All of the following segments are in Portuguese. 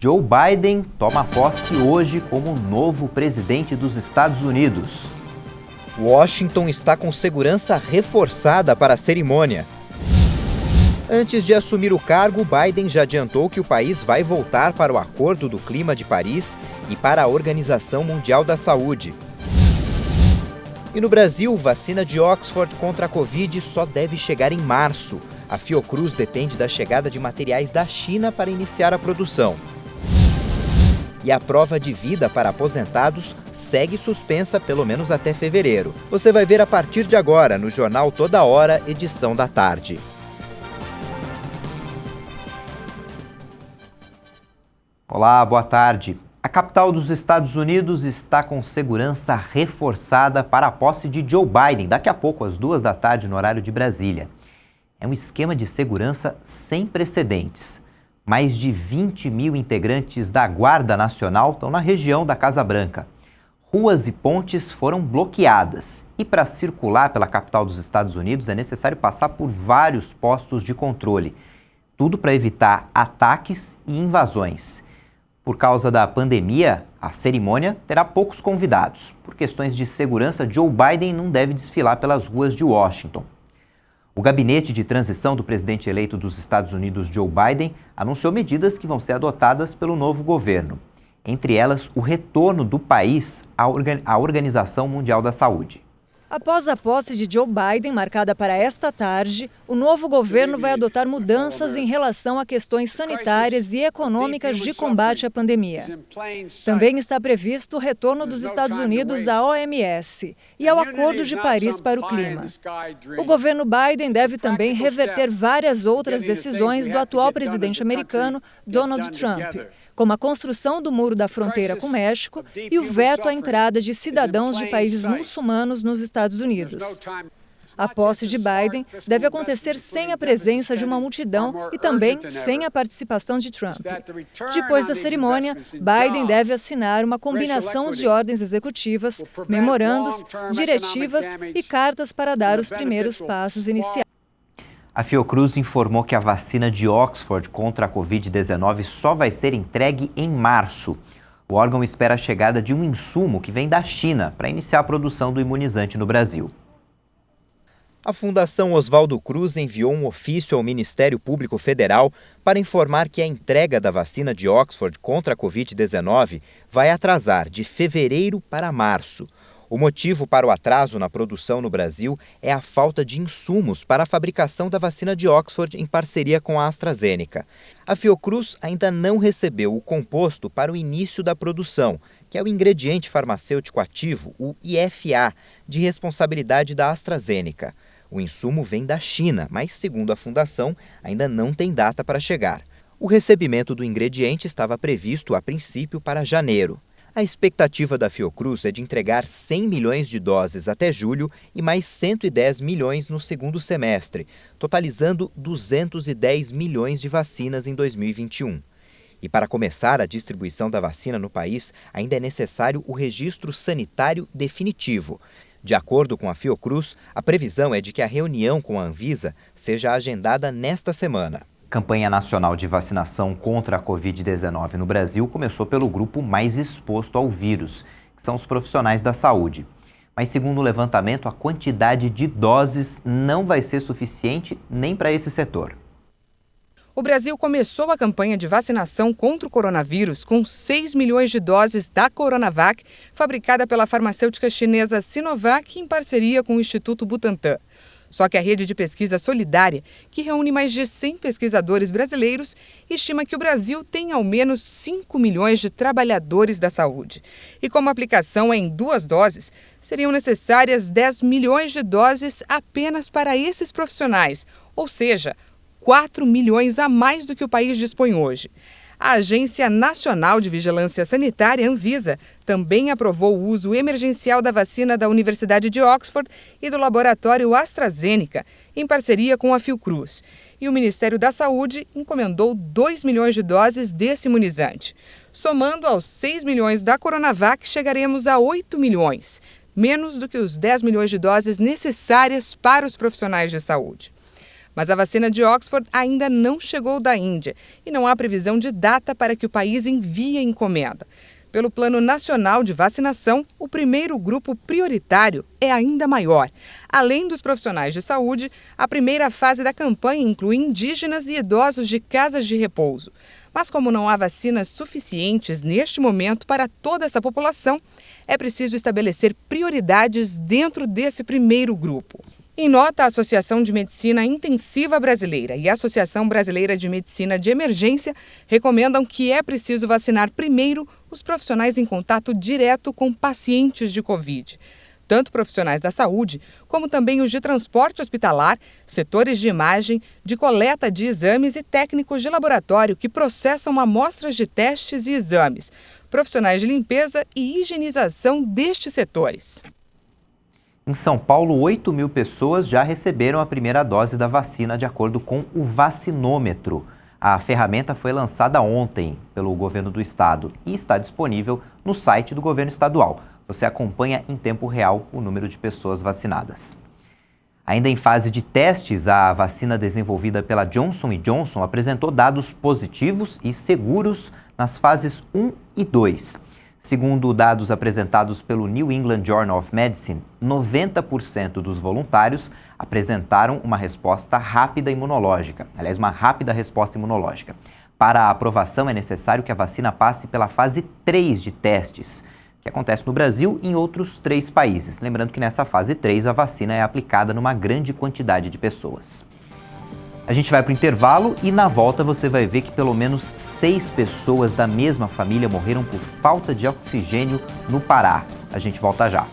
Joe Biden toma posse hoje como novo presidente dos Estados Unidos. Washington está com segurança reforçada para a cerimônia. Antes de assumir o cargo, Biden já adiantou que o país vai voltar para o Acordo do Clima de Paris e para a Organização Mundial da Saúde. E no Brasil, vacina de Oxford contra a Covid só deve chegar em março. A Fiocruz depende da chegada de materiais da China para iniciar a produção. E a prova de vida para aposentados segue suspensa pelo menos até fevereiro. Você vai ver a partir de agora no Jornal Toda Hora, edição da tarde. Olá, boa tarde. A capital dos Estados Unidos está com segurança reforçada para a posse de Joe Biden, daqui a pouco, às 14h, no horário de Brasília. É um esquema de segurança sem precedentes. Mais de 20 mil integrantes da Guarda Nacional estão na região da Casa Branca. Ruas e pontes foram bloqueadas e para circular pela capital dos Estados Unidos é necessário passar por vários postos de controle. Tudo para evitar ataques e invasões. Por causa da pandemia, a cerimônia terá poucos convidados. Por questões de segurança, Joe Biden não deve desfilar pelas ruas de Washington. O gabinete de transição do presidente eleito dos Estados Unidos, Joe Biden, anunciou medidas que vão ser adotadas pelo novo governo. Entre elas, o retorno do país à Organização Mundial da Saúde. Após a posse de Joe Biden, marcada para esta tarde, o novo governo vai adotar mudanças em relação a questões sanitárias e econômicas de combate à pandemia. Também está previsto o retorno dos Estados Unidos à OMS e ao Acordo de Paris para o Clima. O governo Biden deve também reverter várias outras decisões do atual presidente americano, Donald Trump, como a construção do muro da fronteira com o México e o veto à entrada de cidadãos de países muçulmanos nos Estados Unidos. A posse de Biden deve acontecer sem a presença de uma multidão e também sem a participação de Trump. Depois da cerimônia, Biden deve assinar uma combinação de ordens executivas, memorandos, diretivas e cartas para dar os primeiros passos iniciais. A Fiocruz informou que a vacina de Oxford contra a Covid-19 só vai ser entregue em março. O órgão espera a chegada de um insumo que vem da China para iniciar a produção do imunizante no Brasil. A Fundação Oswaldo Cruz enviou um ofício ao Ministério Público Federal para informar que a entrega da vacina de Oxford contra a Covid-19 vai atrasar de fevereiro para março. O motivo para o atraso na produção no Brasil é a falta de insumos para a fabricação da vacina de Oxford em parceria com a AstraZeneca. A Fiocruz ainda não recebeu o composto para o início da produção, que é o ingrediente farmacêutico ativo, o IFA, de responsabilidade da AstraZeneca. O insumo vem da China, mas, segundo a fundação, ainda não tem data para chegar. O recebimento do ingrediente estava previsto, a princípio, para janeiro. A expectativa da Fiocruz é de entregar 100 milhões de doses até julho e mais 110 milhões no segundo semestre, totalizando 210 milhões de vacinas em 2021. E para começar a distribuição da vacina no país, ainda é necessário o registro sanitário definitivo. De acordo com a Fiocruz, a previsão é de que a reunião com a Anvisa seja agendada nesta semana. A campanha nacional de vacinação contra a Covid-19 no Brasil começou pelo grupo mais exposto ao vírus, que são os profissionais da saúde. Mas, segundo o levantamento, a quantidade de doses não vai ser suficiente nem para esse setor. O Brasil começou a campanha de vacinação contra o coronavírus com 6 milhões de doses da Coronavac, fabricada pela farmacêutica chinesa Sinovac em parceria com o Instituto Butantan. Só que a rede de pesquisa solidária, que reúne mais de 100 pesquisadores brasileiros, estima que o Brasil tem ao menos 5 milhões de trabalhadores da saúde. E como a aplicação é em 2 doses, seriam necessárias 10 milhões de doses apenas para esses profissionais, ou seja, 4 milhões a mais do que o país dispõe hoje. A Agência Nacional de Vigilância Sanitária, Anvisa, também aprovou o uso emergencial da vacina da Universidade de Oxford e do laboratório AstraZeneca, em parceria com a Fiocruz. E o Ministério da Saúde encomendou 2 milhões de doses desse imunizante. Somando aos 6 milhões da Coronavac, chegaremos a 8 milhões, menos do que os 10 milhões de doses necessárias para os profissionais de saúde. Mas a vacina de Oxford ainda não chegou da Índia e não há previsão de data para que o país envie a encomenda. Pelo Plano Nacional de Vacinação, o primeiro grupo prioritário é ainda maior. Além dos profissionais de saúde, a primeira fase da campanha inclui indígenas e idosos de casas de repouso. Mas como não há vacinas suficientes neste momento para toda essa população, é preciso estabelecer prioridades dentro desse primeiro grupo. Em nota, a Associação de Medicina Intensiva Brasileira e a Associação Brasileira de Medicina de Emergência recomendam que é preciso vacinar primeiro os profissionais em contato direto com pacientes de Covid. Tanto profissionais da saúde, como também os de transporte hospitalar, setores de imagem, de coleta de exames e técnicos de laboratório que processam amostras de testes e exames, profissionais de limpeza e higienização destes setores. Em São Paulo, 8 mil pessoas já receberam a primeira dose da vacina, de acordo com o vacinômetro. A ferramenta foi lançada ontem pelo governo do estado e está disponível no site do governo estadual. Você acompanha em tempo real o número de pessoas vacinadas. Ainda em fase de testes, a vacina desenvolvida pela Johnson & Johnson apresentou dados positivos e seguros nas fases 1 e 2. Segundo dados apresentados pelo New England Journal of Medicine, 90% dos voluntários apresentaram uma resposta rápida imunológica. Aliás, uma rápida resposta imunológica. Para a aprovação, é necessário que a vacina passe pela fase 3 de testes, que acontece no Brasil e em outros 3 países. Lembrando que nessa fase 3 a vacina é aplicada numa grande quantidade de pessoas. A gente vai para o intervalo e na volta você vai ver que pelo menos 6 pessoas da mesma família morreram por falta de oxigênio no Pará. A gente volta já.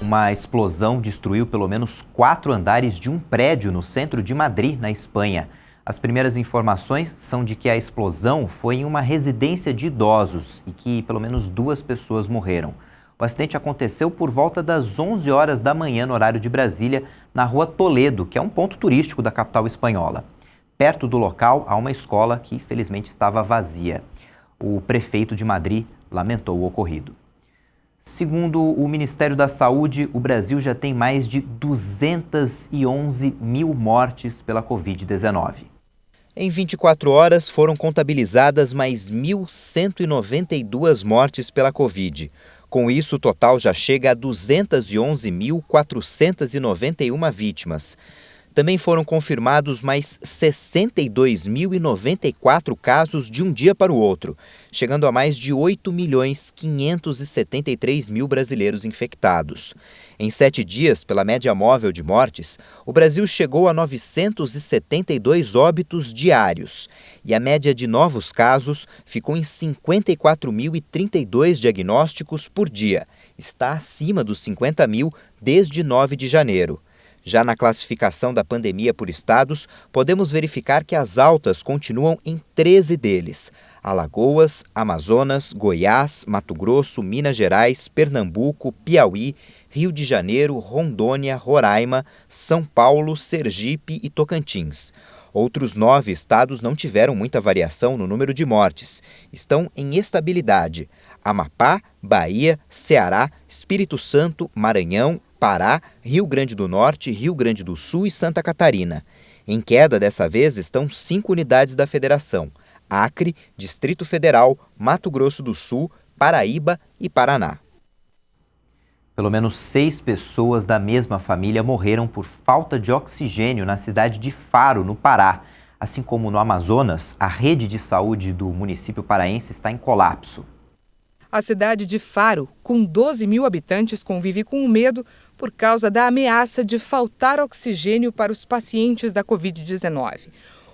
Uma explosão destruiu pelo menos 4 andares de um prédio no centro de Madrid, na Espanha. As primeiras informações são de que a explosão foi em uma residência de idosos e que pelo menos 2 pessoas morreram. O acidente aconteceu por volta das 11 horas da manhã no horário de Brasília, na rua Toledo, que é um ponto turístico da capital espanhola. Perto do local há uma escola que felizmente estava vazia. O prefeito de Madrid lamentou o ocorrido. Segundo o Ministério da Saúde, o Brasil já tem mais de 211 mil mortes pela Covid-19. Em 24 horas, foram contabilizadas mais 1.192 mortes pela Covid. Com isso, o total já chega a 211.491 vítimas. Também foram confirmados mais 62.094 casos de um dia para o outro, chegando a mais de 8.573.000 brasileiros infectados. Em 7 dias, pela média móvel de mortes, o Brasil chegou a 972 óbitos diários e a média de novos casos ficou em 54.032 diagnósticos por dia. Está acima dos 50 mil desde 9 de janeiro. Já na classificação da pandemia por estados, podemos verificar que as altas continuam em 13 deles: Alagoas, Amazonas, Goiás, Mato Grosso, Minas Gerais, Pernambuco, Piauí, Rio de Janeiro, Rondônia, Roraima, São Paulo, Sergipe e Tocantins. Outros 9 estados não tiveram muita variação no número de mortes. Estão em estabilidade: Amapá, Bahia, Ceará, Espírito Santo, Maranhão, Pará, Rio Grande do Norte, Rio Grande do Sul e Santa Catarina. Em queda dessa vez estão 5 unidades da Federação: Acre, Distrito Federal, Mato Grosso do Sul, Paraíba e Paraná. Pelo menos 6 pessoas da mesma família morreram por falta de oxigênio na cidade de Faro, no Pará. Assim como no Amazonas, a rede de saúde do município paraense está em colapso. A cidade de Faro, com 12 mil habitantes, convive com o medo por causa da ameaça de faltar oxigênio para os pacientes da Covid-19.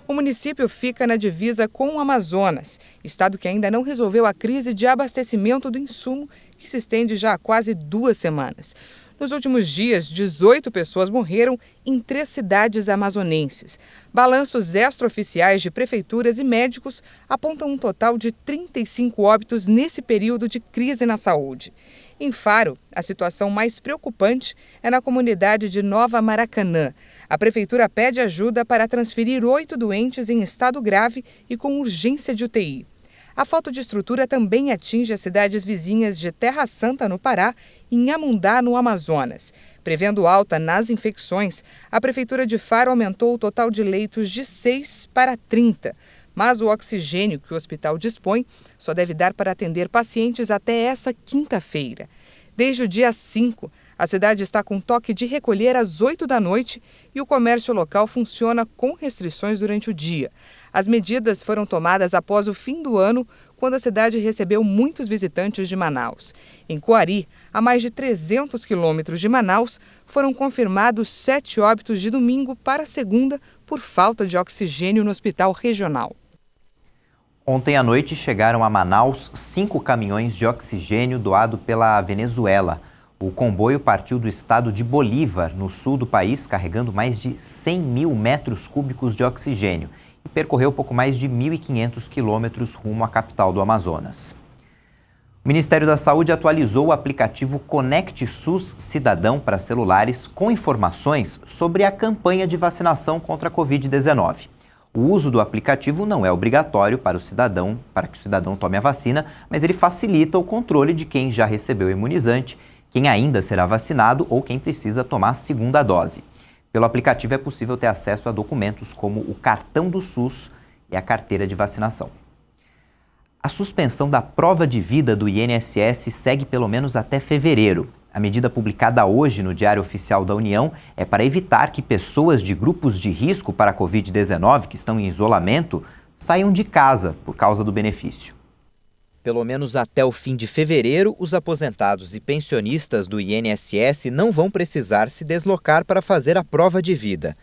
O município fica na divisa com o Amazonas, estado que ainda não resolveu a crise de abastecimento do insumo, que se estende já há quase 2 semanas. Nos últimos dias, 18 pessoas morreram em 3 cidades amazonenses. Balanços extraoficiais de prefeituras e médicos apontam um total de 35 óbitos nesse período de crise na saúde. Em Faro, a situação mais preocupante é na comunidade de Nova Maracanã. A prefeitura pede ajuda para transferir 8 doentes em estado grave e com urgência de UTI. A falta de estrutura também atinge as cidades vizinhas de Terra Santa, no Pará, e Inhamundá, no Amazonas. Prevendo alta nas infecções, a Prefeitura de Faro aumentou o total de leitos de 6 para 30. Mas o oxigênio que o hospital dispõe só deve dar para atender pacientes até essa quinta-feira. Desde o dia 5, a cidade está com toque de recolher às 8 da noite e o comércio local funciona com restrições durante o dia. As medidas foram tomadas após o fim do ano, quando a cidade recebeu muitos visitantes de Manaus. Em Coari, a mais de 300 quilômetros de Manaus, foram confirmados 7 óbitos de domingo para segunda por falta de oxigênio no hospital regional. Ontem à noite chegaram a Manaus 5 caminhões de oxigênio doado pela Venezuela. O comboio partiu do estado de Bolívar, no sul do país, carregando mais de 100 mil metros cúbicos de oxigênio e percorreu pouco mais de 1.500 quilômetros rumo à capital do Amazonas. O Ministério da Saúde atualizou o aplicativo Conect SUS Cidadão para celulares com informações sobre a campanha de vacinação contra a Covid-19. O uso do aplicativo não é obrigatório para que o cidadão tome a vacina, mas ele facilita o controle de quem já recebeu o imunizante, quem ainda será vacinado ou quem precisa tomar a segunda dose. Pelo aplicativo é possível ter acesso a documentos como o cartão do SUS e a carteira de vacinação. A suspensão da prova de vida do INSS segue pelo menos até fevereiro. A medida publicada hoje no Diário Oficial da União é para evitar que pessoas de grupos de risco para a Covid-19 que estão em isolamento saiam de casa por causa do benefício. Pelo menos até o fim de fevereiro, os aposentados e pensionistas do INSS não vão precisar se deslocar para fazer a prova de vida.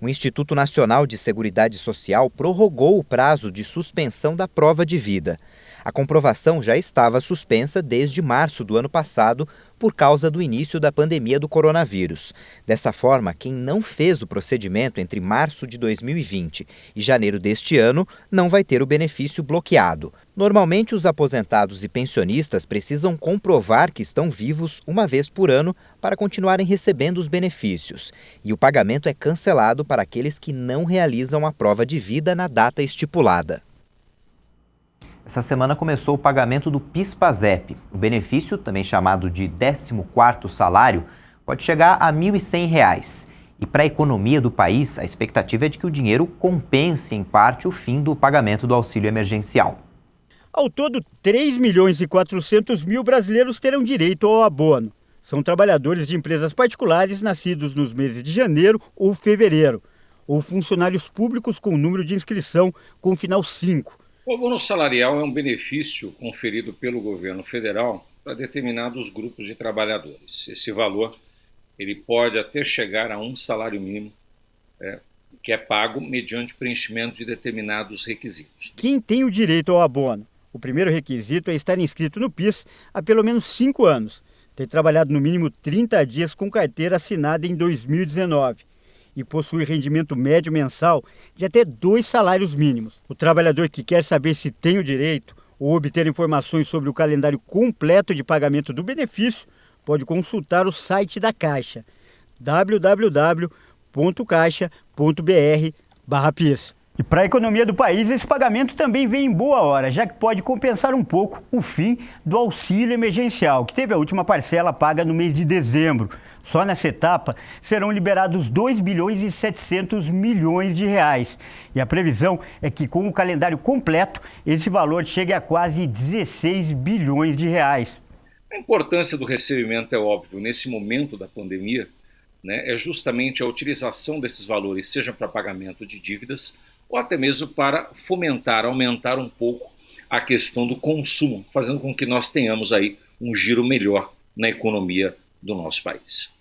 O Instituto Nacional de Seguridade Social prorrogou o prazo de suspensão da prova de vida. A comprovação já estava suspensa desde março do ano passado por causa do início da pandemia do coronavírus. Dessa forma, quem não fez o procedimento entre março de 2020 e janeiro deste ano não vai ter o benefício bloqueado. Normalmente, os aposentados e pensionistas precisam comprovar que estão vivos uma vez por ano para continuarem recebendo os benefícios. E o pagamento é cancelado para aqueles que não realizam a prova de vida na data estipulada. Essa semana começou o pagamento do PIS/PASEP. O benefício, também chamado de 14º salário, pode chegar a R$ 1.100. E para a economia do país, a expectativa é de que o dinheiro compense em parte o fim do pagamento do auxílio emergencial. Ao todo, 3.400.000 brasileiros terão direito ao abono. São trabalhadores de empresas particulares nascidos nos meses de janeiro ou fevereiro, ou funcionários públicos com número de inscrição com final 5. O abono salarial é um benefício conferido pelo governo federal para determinados grupos de trabalhadores. Esse valor ele pode até chegar a um salário mínimo, que é pago mediante preenchimento de determinados requisitos. Quem tem o direito ao abono? O primeiro requisito é estar inscrito no PIS há pelo menos 5 anos, ter trabalhado no mínimo 30 dias com carteira assinada em 2019 e possuir rendimento médio mensal de até 2 salários mínimos. O trabalhador que quer saber se tem o direito ou obter informações sobre o calendário completo de pagamento do benefício pode consultar o site da Caixa, www.caixa.br/PIS. E para a economia do país, esse pagamento também vem em boa hora, já que pode compensar um pouco o fim do auxílio emergencial, que teve a última parcela paga no mês de dezembro. Só nessa etapa serão liberados 2 bilhões e 700 milhões de reais. E a previsão é que com o calendário completo, esse valor chegue a quase 16 bilhões de reais. A importância do recebimento é óbvio. Nesse momento da pandemia, é justamente a utilização desses valores, seja para pagamento de dívidas, ou até mesmo para fomentar, aumentar um pouco a questão do consumo, fazendo com que nós tenhamos aí um giro melhor na economia do nosso país.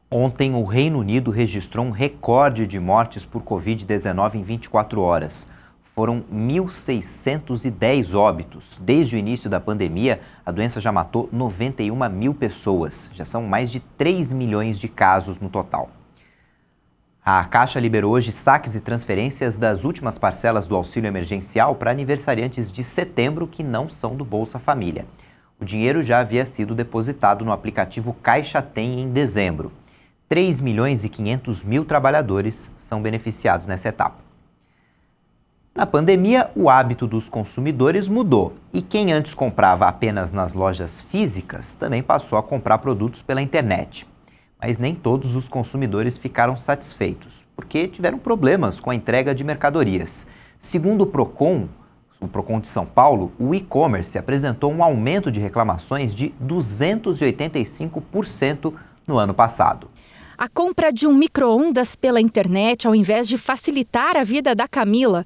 Ontem, o Reino Unido registrou um recorde de mortes por Covid-19 em 24 horas. Foram 1.610 óbitos. Desde o início da pandemia, a doença já matou 91 mil pessoas. Já são mais de 3 milhões de casos no total. A Caixa liberou hoje saques e transferências das últimas parcelas do auxílio emergencial para aniversariantes de setembro que não são do Bolsa Família. O dinheiro já havia sido depositado no aplicativo Caixa Tem em dezembro. 3 milhões e 500 mil trabalhadores são beneficiados nessa etapa. Na pandemia, o hábito dos consumidores mudou e quem antes comprava apenas nas lojas físicas também passou a comprar produtos pela internet. Mas nem todos os consumidores ficaram satisfeitos, porque tiveram problemas com a entrega de mercadorias. Segundo o Procon de São Paulo, o e-commerce apresentou um aumento de reclamações de 285% no ano passado. A compra de um micro-ondas pela internet, ao invés de facilitar a vida da Camila,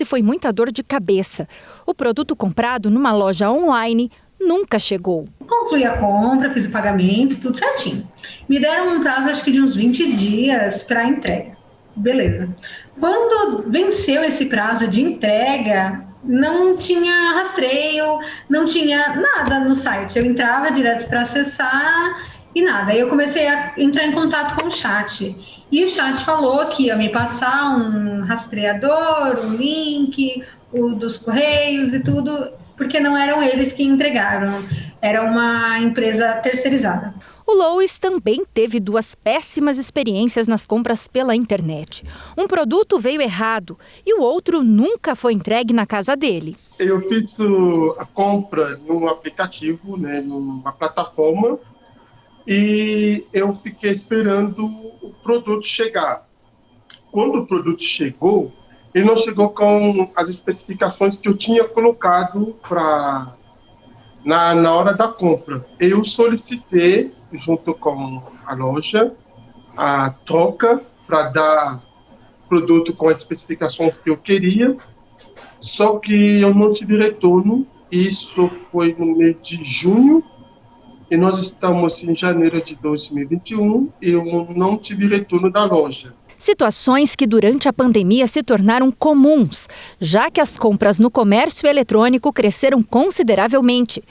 foi muita dor de cabeça. O produto comprado numa loja online nunca chegou. Concluí a compra, fiz o pagamento, tudo certinho. Me deram um prazo, acho que de uns 20 dias para entrega. Beleza. Quando venceu esse prazo de entrega, não tinha rastreio, não tinha nada no site. Eu entrava direto para acessar e nada. Aí eu comecei a entrar em contato com o chat. E o chat falou que ia me passar um rastreador, um link, o dos correios e tudo, porque não eram eles que entregaram. Era uma empresa terceirizada. O Lois também teve 2 péssimas experiências nas compras pela internet. Um produto veio errado e o outro nunca foi entregue na casa dele. Eu fiz a compra num aplicativo, numa plataforma, e eu fiquei esperando o produto chegar. Quando o produto chegou, ele não chegou com as especificações que eu tinha colocado na hora da compra. Eu solicitei, junto com a loja, a troca para dar produto com as especificações que eu queria, só que eu não tive retorno. Isso foi no mês de junho, e nós estamos em janeiro de 2021, e eu não tive retorno da loja. Situações que durante a pandemia se tornaram comuns, já que as compras no comércio eletrônico cresceram consideravelmente.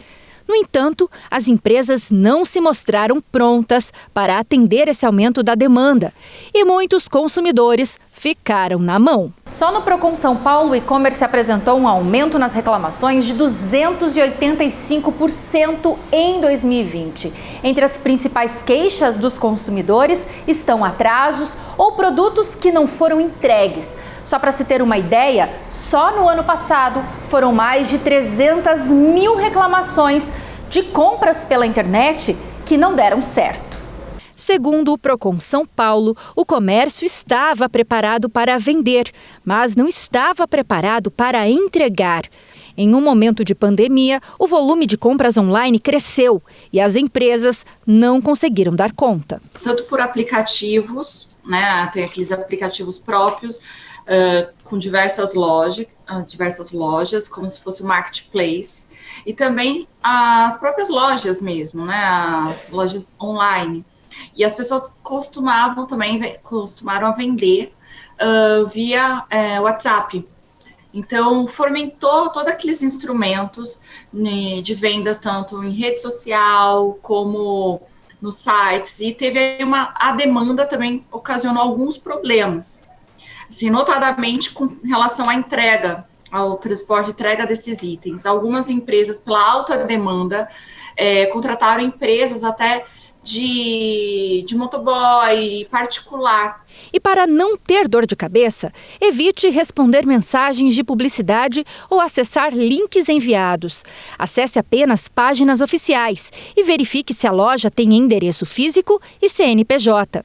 No entanto, as empresas não se mostraram prontas para atender esse aumento da demanda e muitos consumidores ficaram na mão. Só no Procon São Paulo, o e-commerce apresentou um aumento nas reclamações de 285% em 2020. Entre as principais queixas dos consumidores estão atrasos ou produtos que não foram entregues. Só para se ter uma ideia, só no ano passado foram mais de 300 mil reclamações de compras pela internet que não deram certo. Segundo o Procon São Paulo, o comércio estava preparado para vender, mas não estava preparado para entregar. Em um momento de pandemia, o volume de compras online cresceu e as empresas não conseguiram dar conta. Tanto por aplicativos, tem aqueles aplicativos próprios, com diversas lojas, como se fosse um marketplace, e também as próprias lojas mesmo, as lojas online. E as pessoas costumaram a vender via WhatsApp. Então, fomentou todos aqueles instrumentos de vendas, tanto em rede social como nos sites, e teve a demanda também ocasionou alguns problemas. Assim, notadamente com relação à entrega, ao transporte e entrega desses itens. Algumas empresas, pela alta demanda, contrataram empresas até de motoboy particular. E para não ter dor de cabeça, evite responder mensagens de publicidade ou acessar links enviados. Acesse apenas páginas oficiais e verifique se a loja tem endereço físico e CNPJ.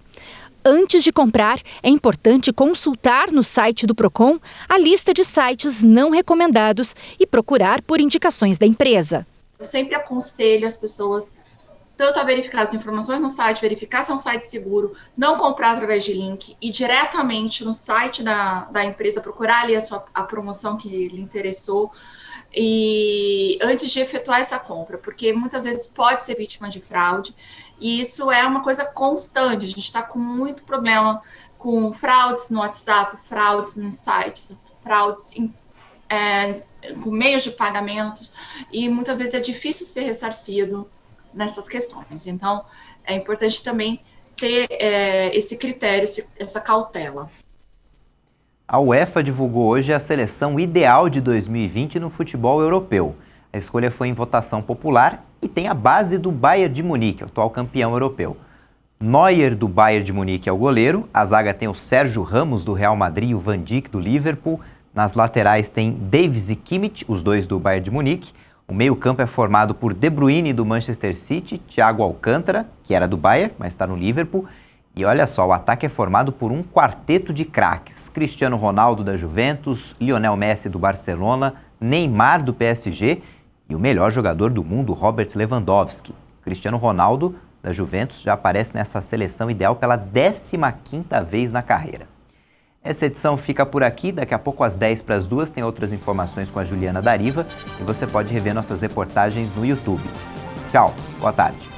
Antes de comprar, é importante consultar no site do Procon a lista de sites não recomendados e procurar por indicações da empresa. Eu sempre aconselho as pessoas tanto a verificar as informações no site, verificar se é um site seguro, não comprar através de link, ir diretamente no site da empresa, procurar ali a promoção que lhe interessou, e antes de efetuar essa compra, porque muitas vezes pode ser vítima de fraude, e isso é uma coisa constante. A gente está com muito problema com fraudes no WhatsApp, fraudes nos sites, fraudes em com meios de pagamentos, e muitas vezes é difícil ser ressarcido nessas questões. Então, é importante também ter esse critério, essa cautela. A UEFA divulgou hoje a seleção ideal de 2020 no futebol europeu. A escolha foi em votação popular e tem a base do Bayern de Munique, atual campeão europeu. Neuer, do Bayern de Munique, é o goleiro. A zaga tem o Sérgio Ramos, do Real Madrid, e o Van Dijk, do Liverpool. Nas laterais tem Davies e Kimmich, os dois do Bayern de Munique. O meio-campo é formado por De Bruyne, do Manchester City, Thiago Alcântara, que era do Bayern, mas está no Liverpool. E olha só, o ataque é formado por um quarteto de craques. Cristiano Ronaldo, da Juventus, Lionel Messi, do Barcelona, Neymar, do PSG e o melhor jogador do mundo, Robert Lewandowski. Cristiano Ronaldo, da Juventus, já aparece nessa seleção ideal pela 15ª vez na carreira. Essa edição fica por aqui. Daqui a pouco, às 1:50, tem outras informações com a Juliana Dariva e você pode rever nossas reportagens no YouTube. Tchau, boa tarde.